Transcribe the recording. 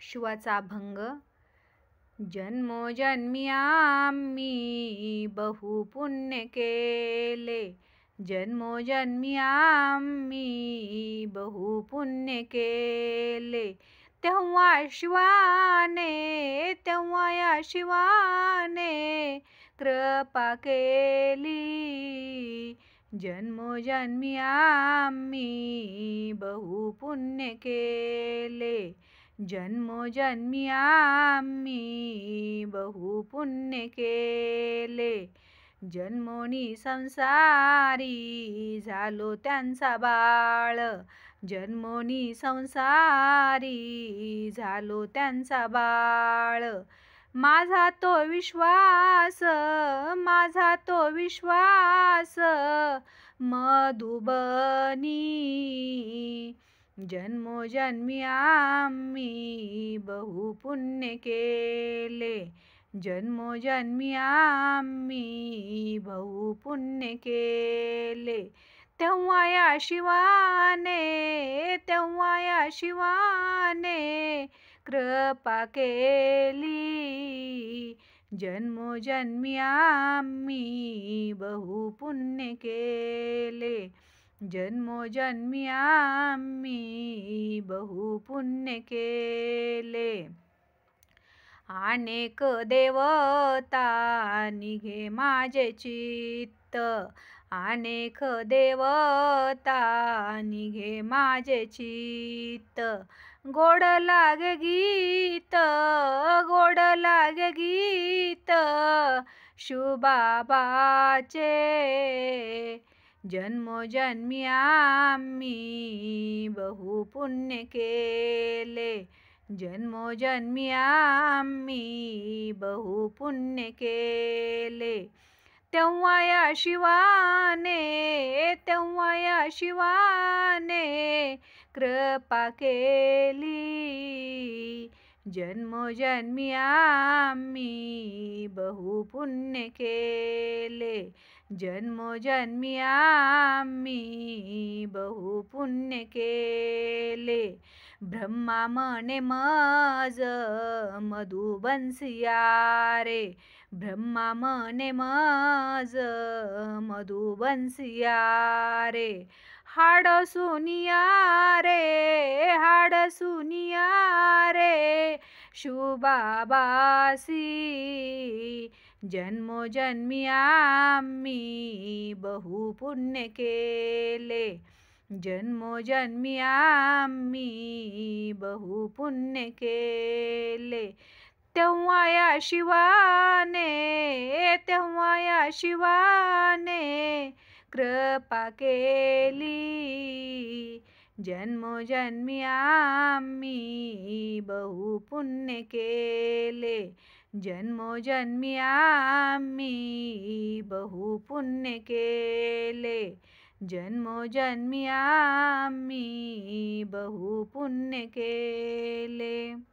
शिवाचा अभंग. जन्मोजन्मी आम्ही बहु पुण्य केले, जन्मोजन्मी आम्ही बहु पुण्य केले. तेव्हा या शिवाने कृपा केली. जन्मोजन्मी आम्ही बहु पुण्य केले, जन्मोजन्मी आम्ही बहु पुण्य केले. जन्मोनी संसारी झालो त्यांचा बाळ, जन्मोनी संसारी झालो त्यांचा बाळ. माझा तो विश्वास मधुबनी. जन्मोजन्मी आम्ही बहु पुण्य केले, जन्मोजन्मी आम्ही बहु पुण्य केले. तेव्हा या शिवाने कृपा केली. जन्मोजन्मी आम्ही बहु पुण्य केले, जन्मोजन्मी आम्ही बहु पुण्य केले. अनेक देवता निघे माझे चित्त, अनेक देवता निघे माझे चित्त. गोड लागे गीत शिवबाबाचे. जन्मोजन्मी आम्ही बहु पुण्य केले, जन्मोजन्मी आम्ही बहु पुण्य केले. तेव्हा या शिवाने कृपा केली. जन्मोजन्मी आम्ही बहु पुण्य केले, जन्मोजन्मी आम्ही बहु पुण्य केले. ब्रह्मा म्हणे मज मधुबंसिया रे, ब्रह्मा म्हणे मज मधुबंसिया रे. हाड सुनिया रे शिवबाबासी. जन्मोजन्मी आम्ही बहु पुण्य केले, जन्मोजन्मी आम्ही बहु पुण्य केले. तेव्हा या शिवाने कृपा केली. जन्मोजन्मी आम्ही बहु पुण्य केले, जन्मोजन्मी आम्ही बहु पुण्य केले. जन्मोजन्मी आम्ही बहु पुण्य केले.